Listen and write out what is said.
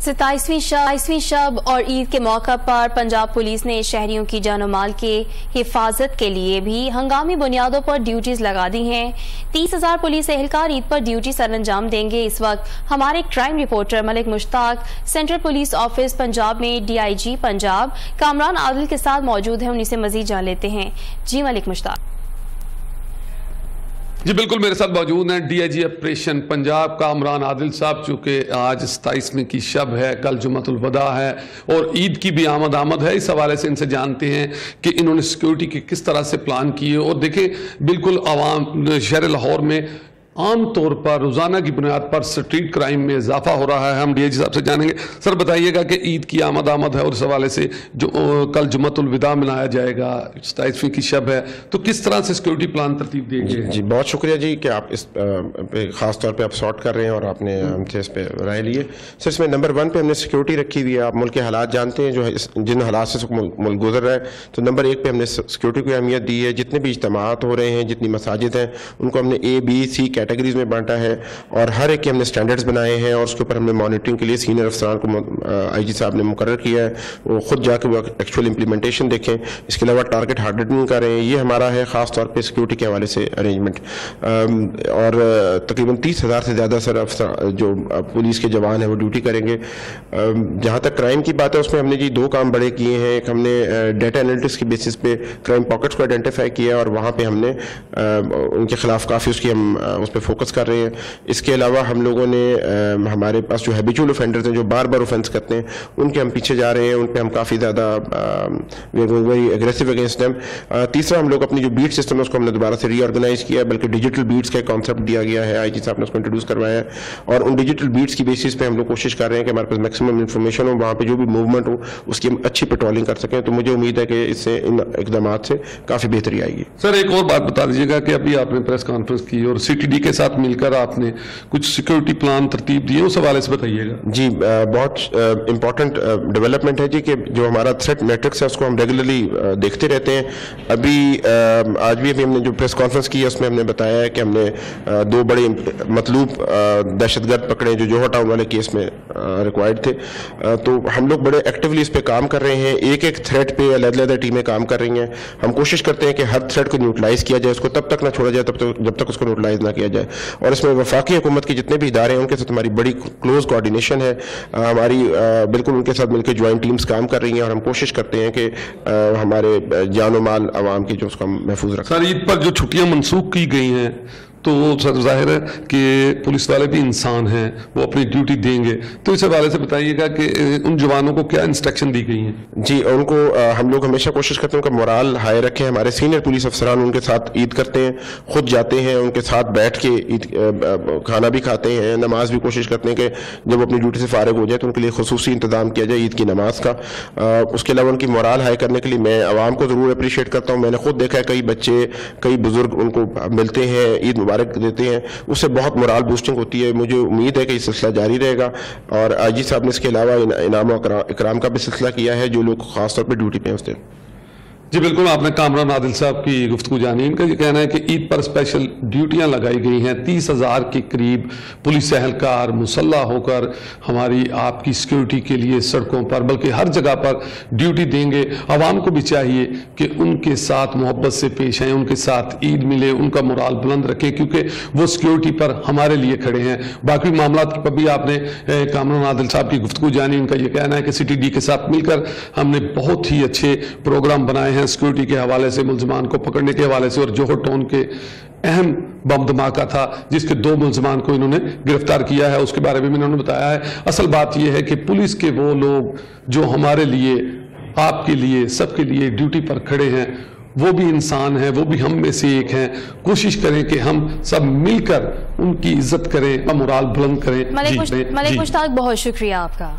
27वीं शब और ईद के मौका पर पंजाब पुलिस ने शहरियों की जानो माल के हिफाजत के लिए भी हंगामी बुनियादों पर ड्यूटीज लगा दी हैं। 30,000 पुलिस एहलकार ईद पर ड्यूटी सरअंजाम देंगे। इस वक्त हमारे crime reporter Malik Mushtaq central police office Punjab में DIG पंजाब कामरान आदिल के साथ मौजूद हैं। उन्हीं से मजीद जान लेते हैं। जी मलिक मुश्ताक। जी बिल्कुल, मेरे साथ मौजूद हैं DIG ऑपरेशन पंजाब कामरान आदिल साहब, चूँकि आज 27वीं की शब है, कल जुम्मतुल वदा है और ईद की भी आमद है। इस हवाले से इनसे जानते हैं कि इन्होंने सिक्योरिटी के किस तरह से प्लान किए। और देखें, बिल्कुल आवाम शहर लाहौर में आम तौर पर रोज़ाना की बुनियाद पर स्ट्रीट क्राइम में इजाफा हो रहा है। हम DIG साहब से जानेंगे। सर बताइएगा कि ईद की आमद है और इस हवाले से जो कल जुम्मतुल विदा मनाया जाएगा, 27वीं की शब है, तो किस तरह से सिक्योरिटी प्लान तरतीब दिए गए? जी बहुत शुक्रिया जी कि आप इस ख़ास तौर पे आप सॉर्ट कर रहे हैं और आपने हमसे इस पर राय लिए। सर इसमें नंबर 1 पे हमने सिक्योरिटी रखी हुई है। आप मुल्क के हालात जानते हैं, जो जिन हालात से मुल्क गुजर रहा है, तो नंबर 1 पे हमने सिक्योरिटी को अहमियत दी है। जितने भी इज्तिमात हो रहे हैं, जितनी मसाजिद हैं, उनको हमने A, B, C कैटेगरीज में बांटा है और हर एक के हमने स्टैंडर्ड्स बनाए हैं और उसके ऊपर हमने मॉनिटरिंग के लिए सीनियर अफसरान को IG साहब ने मुकर्रर किया है। वो खुद जाकर वो एक्चुअल इंप्लीमेंटेशन देखें। इसके अलावा टारगेट हार्डनिंग कर रहे हैं। ये हमारा है ख़ास तौर पे सिक्योरिटी के हवाले से अरेंजमेंट। और तकरीबन 30,000 से ज़्यादा सर अफसर जो पुलिस के जवान हैं वो ड्यूटी करेंगे। जहाँ तक क्राइम की बात है, उसमें हमने जी 2 काम बड़े किए हैं। एक हमने डाटा एनालिटिक्स की बेसिस पे क्राइम पॉकेट्स को आइडेंटिफाई किया और वहाँ पर हमने उनके खिलाफ काफ़ी उस पर फोकस कर रहे हैं। इसके अलावा हम लोगों ने हमारे पास जो हैबिचुअल ऑफेंडर्स हैं, जो बार बार ऑफेंस करते हैं, उनके हम पीछे जा रहे हैं। उन पे हम काफ़ी ज़्यादा वेरी एग्रेसिव अगेंस्ट देम। तीसरा, हम लोग अपनी जो बीट सिस्टम है उसको हमने दोबारा से रीऑर्गेनाइज किया है, बल्कि डिजिटल बीट्स का कॉन्सेप्ट दिया गया है। IG साहब ने उसको इंट्रोड्यूस करवाया है और उन डिजिटल बीट्स की बेसिस पे हम लोग कोशिश कर रहे हैं कि हमारे पास मैक्सिमम इन्फॉर्मेशन हो, वहाँ पे जो भी मूवमेंट हो उसकी हम अच्छी पेट्रोलिंग कर सकें। तो मुझे उम्मीद है कि इससे इन इकदाम से काफ़ी बेहतरी आएगी। सर एक और बात बता दीजिएगा कि अभी आपने प्रेस कॉन्फ्रेंस की और CTD के साथ मिलकर आपने कुछ सिक्योरिटी प्लान तरतीब दिए, उस हवाले से बताइएगा। जी बहुत इंपॉर्टेंट डेवलपमेंट है जी कि जो हमारा थ्रेट मैट्रिक्स है उसको हम रेगुलरली देखते रहते हैं। आज भी हमने जो प्रेस कॉन्फ्रेंस की है उसमें हमने बताया है कि हमने 2 बड़े मतलूब दहशतगर्द पकड़े जो जोहर टाउन वाले केस में रिक्वायर्ड थे। तो हम लोग बड़े एक्टिवली इस पर काम कर रहे हैं। एक थ्रेट पे अलग-अलग टीमें काम कर रही हैं। हम कोशिश करते हैं कि हर थ्रेट को न्यूट्रलाइज किया जाए, उसको तब तक ना छोड़ा जाए जब तक उसको न्यूट्रलाइज ना किया जाए। और इसमें वफाकी हुकूमत के जितने भी इदारे हैं उनके साथ हमारी बड़ी क्लोज कोऑर्डिनेशन है। हमारी बिल्कुल उनके साथ मिलकर ज्वाइंट टीम्स काम कर रही हैं और हम कोशिश करते हैं कि हमारे जान माल आवाम की जो उसका महफूज रखें। सर ईद पर जो छुट्टियां मनसूख की गई हैं, तो सर जाहिर है कि पुलिस वाले भी इंसान हैं, वो अपनी ड्यूटी देंगे। तो इस हवाले से बताइएगा कि उन जवानों को क्या इंस्ट्रक्शन दी गई हैं? जी उनको हम लोग हमेशा कोशिश करते हैं उनका मोराल हाई रखें। हमारे सीनियर पुलिस अफसरान उनके साथ ईद करते हैं, खुद जाते हैं, उनके साथ बैठ के ईद खाना भी खाते हैं, नमाज भी कोशिश करते हैं कि जब अपनी ड्यूटी से फारिग हो जाए तो उनके लिए खुसूसी इंतजाम किया जाए ईद की नमाज का। उसके अलावा उनकी मोराल हाई करने के लिए मैं आवाम को ज़रूर अप्रिशिएट करता हूँ। मैंने खुद देखा है कई बच्चे, कई बुजुर्ग उनको मिलते हैं, ईद मुबारक देते हैं, उससे बहुत मोराल बूस्टिंग होती है। मुझे उम्मीद है कि ये सिलसिला जारी रहेगा। और IG साहब ने इसके अलावा इनाम और इकराम का भी सिलसिला किया है जो लोग खासतौर पर ड्यूटी पे हैं उस दिन। जी बिल्कुल, आपने कामरान आदिल साहब की गुफ्तगू जानी। इनका ये कहना है कि ईद पर स्पेशल ड्यूटियां लगाई गई हैं। 30,000 के करीब पुलिस एहलकार मुसल्ला होकर हमारी आपकी सिक्योरिटी के लिए सड़कों पर, बल्कि हर जगह पर ड्यूटी देंगे। आवाम को भी चाहिए कि उनके साथ मोहब्बत से पेश आएँ, उनके साथ ईद मिले, उनका मोराल बुलंद रखें, क्योंकि वो सिक्योरिटी पर हमारे लिए खड़े हैं। बाकी मामला पर भी आपने कामरान आदिल साहब की गुफ्तगू जानी। उनका ये कहना है कि CTD के साथ मिलकर हमने बहुत ही अच्छे प्रोग्राम बनाए हैं सिक्योरिटी के हवाले से, मुलजमान को पकड़ने के हवाले से। और जोहर टाउन के अहम बम धमाका था जिसके 2 मुलजमान को इन्होंने गिरफ्तार किया है, उसके बारे में इन्होंने बताया है। असल बात यह है कि पुलिस के वो लोग जो हमारे लिए, आपके लिए, सबके लिए ड्यूटी पर खड़े हैं, वो भी इंसान हैं, वो भी हम में से एक हैं। कोशिश करें कि हम सब मिलकर उनकी इज्जत करें, मोराल बुलंद करें। मलिक मुश्ताक, बहुत शुक्रिया आपका।